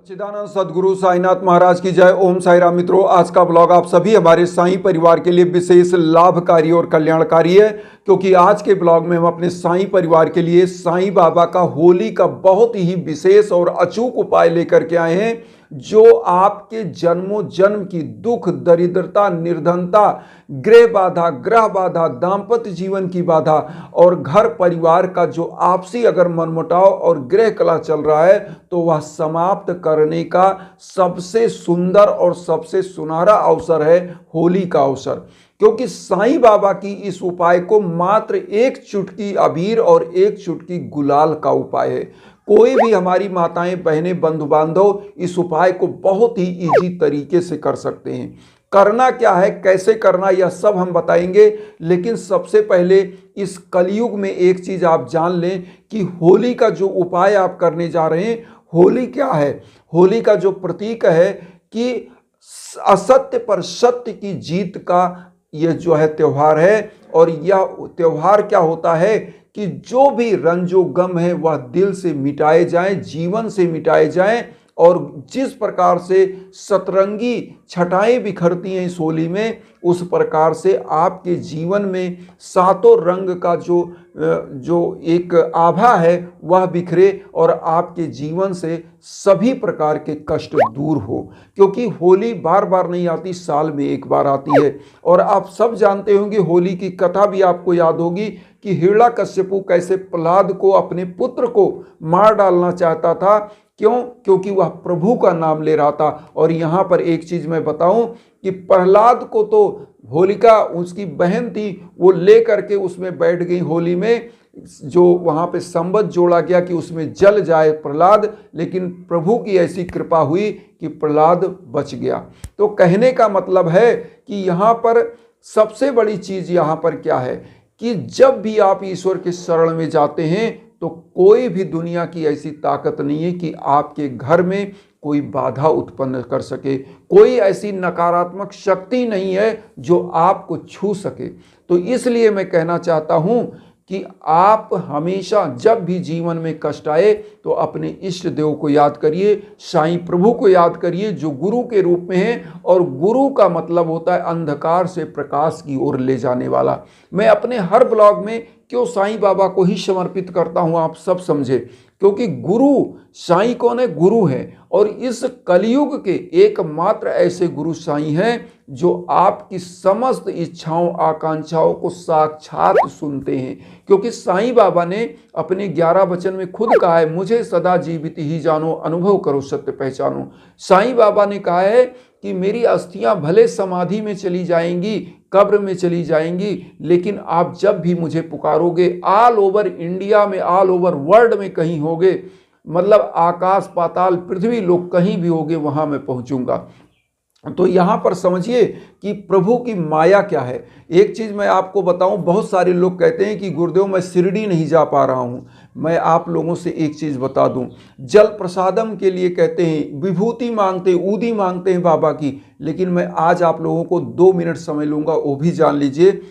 सच्चिदानंद सदगुरु साईनाथ महाराज की जय। ओम साई राम। मित्रों, आज का ब्लॉग आप सभी हमारे साईं परिवार के लिए विशेष लाभकारी और कल्याणकारी है, क्योंकि आज के ब्लॉग में हम अपने साईं परिवार के लिए साईं बाबा का होली का बहुत ही विशेष और अचूक उपाय लेकर के आए हैं, जो आपके जन्मों जन्म की दुख, दरिद्रता, निर्धनता, गृह बाधा, ग्रह बाधा, दाम्पत्य जीवन की बाधा और घर परिवार का जो आपसी अगर मनमुटाव और गृह कलह चल रहा है तो वह समाप्त करने का सबसे सुंदर और सबसे सुनहरा अवसर है होली का अवसर। क्योंकि साईं बाबा की इस उपाय को मात्र एक चुटकी अबीर और एक चुटकी गुलाल का उपाय है। कोई भी हमारी माताएं, बहनें, बंधु बांधव इस उपाय को बहुत ही इजी तरीके से कर सकते हैं। करना क्या है, कैसे करना, यह सब हम बताएंगे। लेकिन सबसे पहले इस कलयुग में एक चीज आप जान लें कि होली का जो उपाय आप करने जा रहे हैं, होली क्या है? होली का जो प्रतीक है कि असत्य पर सत्य की जीत का यह जो है त्योहार है। और यह त्योहार क्या होता है कि जो भी रंजो गम है वह दिल से मिटाए जाएं, जीवन से मिटाए जाएं। और जिस प्रकार से सतरंगी छटाएं बिखरती हैं इस होली में, उस प्रकार से आपके जीवन में सातों रंग का जो एक आभा है वह बिखरे और आपके जीवन से सभी प्रकार के कष्ट दूर हो। क्योंकि होली बार बार नहीं आती, साल में एक बार आती है। और आप सब जानते होंगे, होली की कथा भी आपको याद होगी कि हिरण्यकश्यपु कैसे प्रहलाद को, अपने पुत्र को मार डालना चाहता था। क्यों? क्योंकि वह प्रभु का नाम ले रहा था। और यहाँ पर एक चीज मैं बताऊं कि प्रहलाद को तो होलिका, उसकी बहन थी, वो ले करके उसमें बैठ गई होली में, जो वहां पे संबंध जोड़ा गया कि उसमें जल जाए प्रहलाद। लेकिन प्रभु की ऐसी कृपा हुई कि प्रहलाद बच गया। तो कहने का मतलब है कि यहाँ पर सबसे बड़ी चीज यहाँ पर क्या है कि जब भी आप ईश्वर के शरण में जाते हैं तो कोई भी दुनिया की ऐसी ताकत नहीं है कि आपके घर में कोई बाधा उत्पन्न कर सके। कोई ऐसी नकारात्मक शक्ति नहीं है जो आपको छू सके। तो इसलिए मैं कहना चाहता हूं कि आप हमेशा जब भी जीवन में कष्ट आए तो अपने इष्ट देव को याद करिए, साईं प्रभु को याद करिए, जो गुरु के रूप में है। और गुरु का मतलब होता है अंधकार से प्रकाश की ओर ले जाने वाला। मैं अपने हर ब्लॉग में क्यों साईं बाबा को ही समर्पित करता हूं, आप सब समझे। क्योंकि गुरु, साईं कौन है? गुरु है। और इस कलयुग के एकमात्र ऐसे गुरु साईं हैं जो आपकी समस्त इच्छाओं, आकांक्षाओं को साक्षात सुनते हैं। क्योंकि साईं बाबा ने अपने 11 वचन में खुद कहा है, मुझे सदा जीवित ही जानो, अनुभव करो, सत्य पहचानो। साईं बाबा ने कहा है कि मेरी अस्थियां भले समाधि में चली जाएंगी, कब्र में चली जाएंगी, लेकिन आप जब भी मुझे पुकारोगे, ऑल ओवर इंडिया में, ऑल ओवर वर्ल्ड में कहीं होगे, मतलब आकाश पाताल पृथ्वी लोग कहीं भी होगे, वहां मैं पहुंचूंगा। तो यहां पर समझिए कि प्रभु की माया क्या है। एक चीज मैं आपको बताऊं, बहुत सारे लोग कहते हैं कि गुरुदेव मैं शिरडी नहीं जा पा रहा हूं। मैं आप लोगों से एक चीज बता दूं, जल प्रसादम के लिए कहते हैं, विभूति मांगते हैं, ऊदी मांगते हैं बाबा की। लेकिन मैं आज आप लोगों को 2 मिनट समय लूंगा, वो भी जान लीजिए।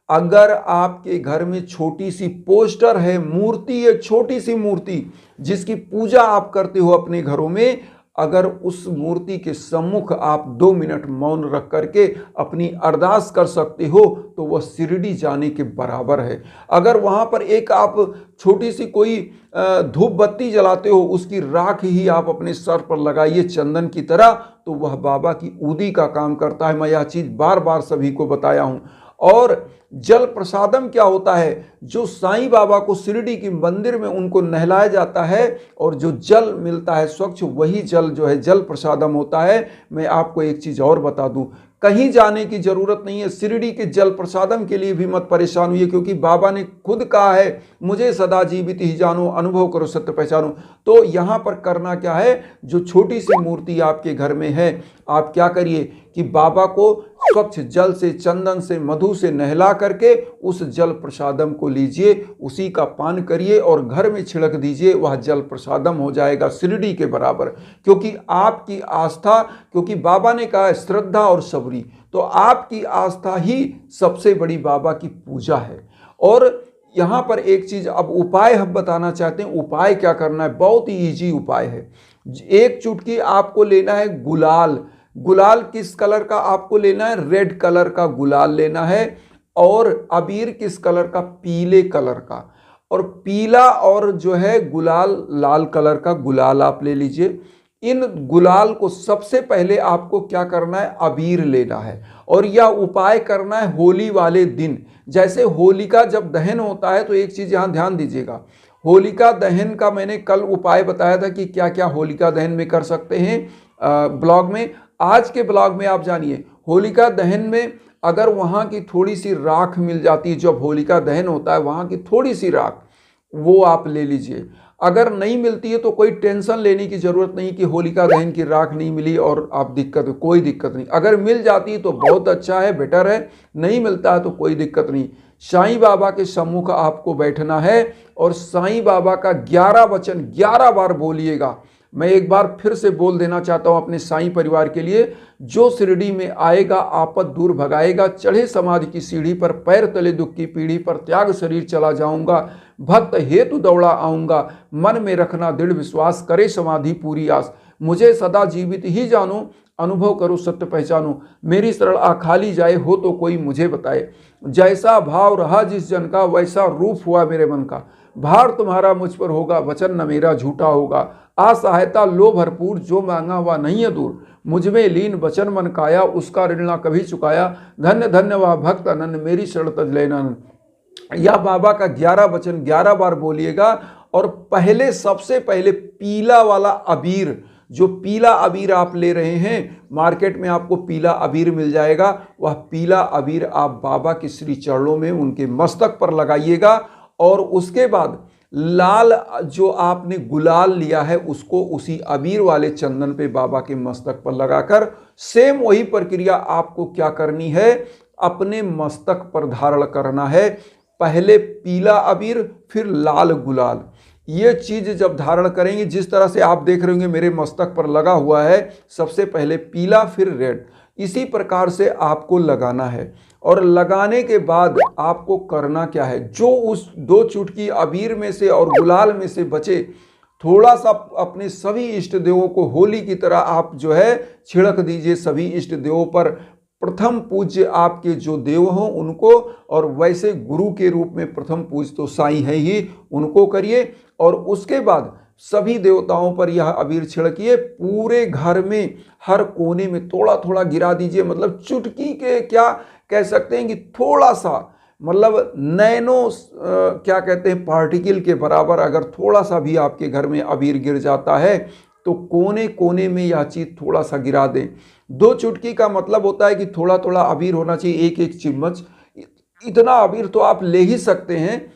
अगर आपके घर में छोटी सी पोस्टर है, मूर्ति है, छोटी सी मूर्ति जिसकी पूजा आप करते हो अपने घरों में, अगर उस मूर्ति के सम्मुख आप 2 मिनट मौन रख करके अपनी अरदास कर सकते हो तो वह शिरडी जाने के बराबर है। अगर वहां पर एक आप छोटी सी कोई धूप बत्ती जलाते हो, उसकी राख ही आप अपने सर पर लगाइए चंदन की तरह, तो वह बाबा की ऊदी का काम करता है। मैं यह चीज बार बार सभी को बताया हूं। और जल प्रसादम क्या होता है? जो साईं बाबा को शिरडी के मंदिर में उनको नहलाया जाता है और जो जल मिलता है स्वच्छ, वही जल जो है जल प्रसादम होता है। मैं आपको एक चीज और बता दूं, कहीं जाने की जरूरत नहीं है। शिरडी के जल प्रसादम के लिए भी मत परेशान हुई, क्योंकि बाबा ने खुद कहा है, मुझे सदा जीवित ही जानो, अनुभव करो, सत्य पहचानो। तो यहाँ पर करना क्या है, जो छोटी सी मूर्ति आपके घर में है, आप क्या करिए कि बाबा को स्वच्छ जल से, चंदन से, मधु से नहला करके उस जल प्रसादम को लीजिए, उसी का पान करिए और घर में छिड़क दीजिए। वह जल प्रसादम हो जाएगा शिरडी के बराबर। क्योंकि आपकी आस्था, क्योंकि बाबा ने कहा है श्रद्धा और सबरी, तो आपकी आस्था ही सबसे बड़ी बाबा की पूजा है। और यहाँ पर एक चीज अब उपाय हम बताना चाहते हैं। उपाय क्या करना है, बहुत ही इजी उपाय है। एक चुटकी आपको लेना है गुलाल। गुलाल किस कलर का आपको लेना है, रेड कलर का गुलाल लेना है। और अबीर किस कलर का, पीले कलर का। और पीला और जो है गुलाल, लाल कलर का गुलाल आप ले लीजिए। इन गुलाल को सबसे पहले आपको क्या करना है, अबीर लेना है। और यह उपाय करना है होली वाले दिन। जैसे होलिका जब दहन होता है, तो एक चीज यहां ध्यान दीजिएगा, होलिका दहन का मैंने कल उपाय बताया था कि क्या क्या होलिका दहन में कर सकते हैं ब्लॉग में। आज के ब्लॉग में आप जानिए, होलिका दहन में अगर वहां की थोड़ी सी राख मिल जाती है, जब होलिका दहन होता है वहां की थोड़ी सी राख, वो आप ले लीजिए। अगर नहीं मिलती है तो कोई टेंशन लेने की जरूरत नहीं कि होलिका दहन की राख नहीं मिली और आप दिक्कत, कोई दिक्कत नहीं। अगर मिल जाती है तो बहुत अच्छा है, बेटर है। नहीं मिलता है तो कोई दिक्कत नहीं। साईं बाबा के सम्मुख आपको बैठना है और साईं बाबा का 11 वचन 11 बार बोलिएगा। मैं एक बार फिर से बोल देना चाहता हूं अपने साईं परिवार के लिए, जो शिरडी में आएगा आपद दूर भगाएगा, चढ़े समाधि की सीढ़ी पर, पैर तले दुख की पीढ़ी पर, त्याग शरीर चला जाऊंगा, भक्त हेतु दौड़ा आऊंगा, मन में रखना दृढ़ विश्वास, करे समाधि पूरी आस, मुझे सदा जीवित ही जानो, अनुभव करो सत्य पहचानो, मेरी शरण आ खाली जाए, हो तो कोई मुझे बताए। जैसा भाव रहा जिस जन का, वैसा रूप हुआ मेरे मन का, भार तुम्हारा मुझ पर होगा, वचन न मेरा झूठा होगा, आ सहायता लो भरपूर, जो मांगा हुआ नहीं है दूर, मुझ में लीन वचन मन काया, उसका ऋण ना कभी चुकाया, धन्य धन्य वह भक्त अनन्य, मेरी शरण तज लेना। या बाबा का 11 वचन 11 बार बोलिएगा। और पहले, सबसे पहले पीला वाला अबीर, जो पीला अबीर आप ले रहे हैं, मार्केट में आपको पीला अबीर मिल जाएगा, वह पीला अबीर आप बाबा के श्री चरणों में उनके मस्तक पर लगाइएगा। और उसके बाद लाल जो आपने गुलाल लिया है, उसको उसी अबीर वाले चंदन पे बाबा के मस्तक पर लगाकर, सेम वही प्रक्रिया आपको क्या करनी है, अपने मस्तक पर धारण करना है। पहले पीला अबीर, फिर लाल गुलाल। ये चीज जब धारण करेंगे, जिस तरह से आप देख रहे होंगे मेरे मस्तक पर लगा हुआ है, सबसे पहले पीला फिर रेड, इसी प्रकार से आपको लगाना है। और लगाने के बाद आपको करना क्या है, जो उस 2 चुटकी अबीर में से और गुलाल में से बचे, थोड़ा सा अपने सभी इष्ट देवों को होली की तरह आप जो है छिड़क दीजिए सभी इष्ट देवों पर। प्रथम पूज्य आपके जो देव हों उनको, और वैसे गुरु के रूप में प्रथम पूज्य तो साईं है ही, उनको करिए। और उसके बाद सभी देवताओं पर यह अबीर छिड़किए। पूरे घर में हर कोने में थोड़ा थोड़ा गिरा दीजिए, मतलब चुटकी के क्या कह सकते हैं कि थोड़ा सा, मतलब नैनो क्या कहते हैं, पार्टिकल के बराबर अगर थोड़ा सा भी आपके घर में अबीर गिर जाता है तो कोने कोने में यह चीज थोड़ा सा गिरा दें। 2 चुटकी का मतलब होता है कि थोड़ा थोड़ा अबीर होना चाहिए, एक एक चिम्मच। इतना अबीर तो आप ले ही सकते हैं।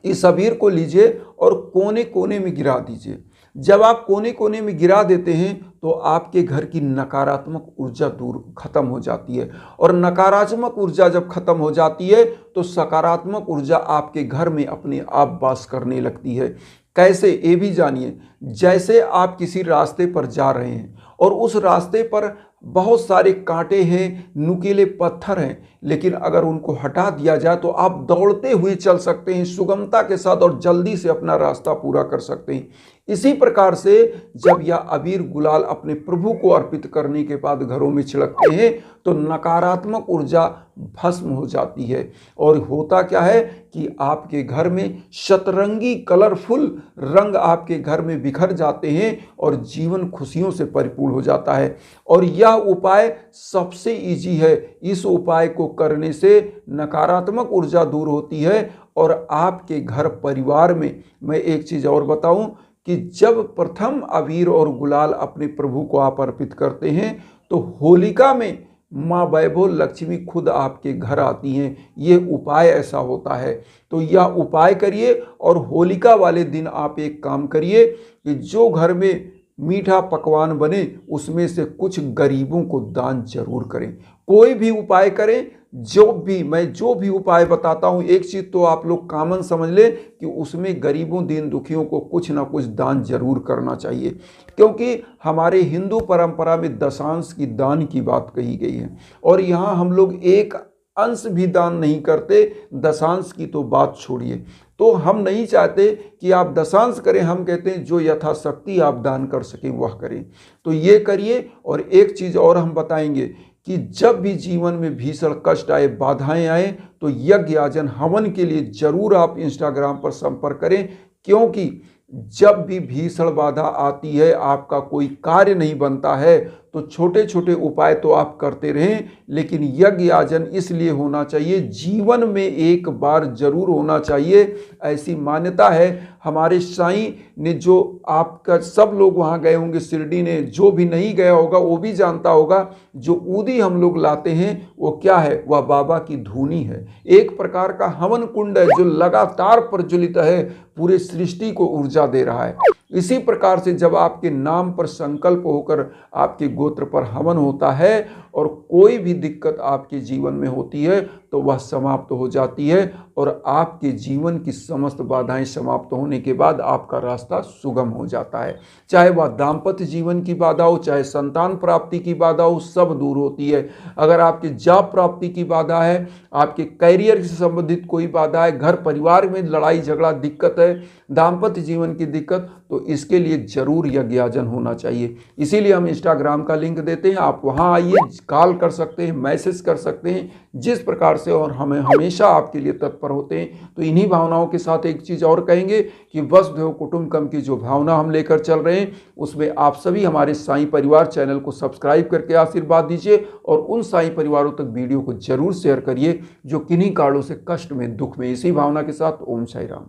इस अबीर को लीजिए और कोने कोने में गिरा दीजिए। जब आप कोने कोने में गिरा देते हैं तो आपके घर की नकारात्मक ऊर्जा दूर खत्म हो जाती है। और नकारात्मक ऊर्जा जब खत्म हो जाती है तो सकारात्मक ऊर्जा आपके घर में अपने आप वास करने लगती है। कैसे, ये भी जानिए। जैसे आप किसी रास्ते पर जा रहे हैं और उस रास्ते पर बहुत सारे कांटे हैं, नुकीले पत्थर हैं, लेकिन अगर उनको हटा दिया जाए तो आप दौड़ते हुए चल सकते हैं सुगमता के साथ और जल्दी से अपना रास्ता पूरा कर सकते हैं। इसी प्रकार से जब यह अबीर गुलाल अपने प्रभु को अर्पित करने के बाद घरों में छिड़कते हैं तो नकारात्मक ऊर्जा भस्म हो जाती है। और होता क्या है कि आपके घर में सतरंगी कलरफुल रंग आपके घर में बिखर जाते हैं और जीवन खुशियों से परिपूर्ण हो जाता है। और यह उपाय सबसे इजी है। इस उपाय को करने से नकारात्मक ऊर्जा दूर होती है। और आपके घर परिवार में मैं एक चीज़ और बताऊं कि जब प्रथम अबीर और गुलाल अपने प्रभु को आप अर्पित करते हैं तो होलिका में माँ वैभव लक्ष्मी खुद आपके घर आती हैं। ये उपाय ऐसा होता है। तो यह उपाय करिए। और होलिका वाले दिन आप एक काम करिए कि जो घर में मीठा पकवान बने उसमें से कुछ गरीबों को दान जरूर करें। कोई भी उपाय करें, मैं जो भी उपाय बताता हूं, एक चीज तो आप लोग कॉमन समझ ले कि उसमें गरीबों दीन दुखियों को कुछ ना कुछ दान जरूर करना चाहिए। क्योंकि हमारे हिंदू परंपरा में दशांश की दान की बात कही गई है। और यहाँ हम लोग एक अंश भी दान नहीं करते, दशांश की तो बात छोड़िए। तो हम नहीं चाहते कि आप दशांश करें, हम कहते हैं जो यथाशक्ति आप दान कर सकें वह करें। तो ये करिए। और एक चीज़ और हम बताएंगे कि जब भी जीवन में भीषण कष्ट आए, बाधाएं आए, तो यज्ञ याजन हवन के लिए जरूर आप इंस्टाग्राम पर संपर्क करें, क्योंकि जब भी भीषण बाधा आती है, आपका कोई कार्य नहीं बनता है, तो छोटे छोटे उपाय तो आप करते रहें, लेकिन यज्ञ याजन इसलिए होना चाहिए, जीवन में एक बार जरूर होना चाहिए, ऐसी मान्यता है। हमारे साईं ने, जो आपका सब लोग वहाँ गए होंगे शिरडी ने, जो भी नहीं गया होगा वो भी जानता होगा, जो ऊदी हम लोग लाते हैं वो क्या है, वह बाबा की धूनी है। एक प्रकार का हवन कुंड है जो लगातार प्रज्वलित है, पूरे सृष्टि को ऊर्जा दे रहा है। इसी प्रकार से जब आपके नाम पर संकल्प होकर आपके गोत्र पर हवन होता है और कोई भी दिक्कत आपके जीवन में होती है, तो वह समाप्त हो जाती है और आपके जीवन की समस्त बाधाएं समाप्त होने के बाद आपका रास्ता सुगम हो जाता है। चाहे वह दाम्पत्य जीवन की बाधा हो, चाहे संतान प्राप्ति की बाधा हो, सब दूर होती है। अगर आपके जॉब प्राप्ति की बाधा है, आपके कैरियर से संबंधित कोई बाधा है, घर परिवार में लड़ाई झगड़ा दिक्कत है, दाम्पत्य जीवन की दिक्कत, तो इसके लिए जरूर यज्ञ याजन होना चाहिए। इसीलिए हम इंस्टाग्राम का लिंक देते हैं, आप वहां आइए, कॉल कर सकते हैं, मैसेज कर सकते हैं, जिस प्रकार से, और हमें हमेशा आपके लिए तत्पर होते हैं। तो इन्हीं भावनाओं के साथ एक चीज़ और कहेंगे कि वसुधैव कुटुंबकम की जो भावना हम लेकर चल रहे हैं, उसमें आप सभी हमारे साईं परिवार चैनल को सब्सक्राइब करके आशीर्वाद दीजिए और उन साईं परिवारों तक वीडियो को जरूर शेयर करिए जो किन्हीं कारणों से कष्ट में, दुख में। इसी भावना के साथ ओम साई राम।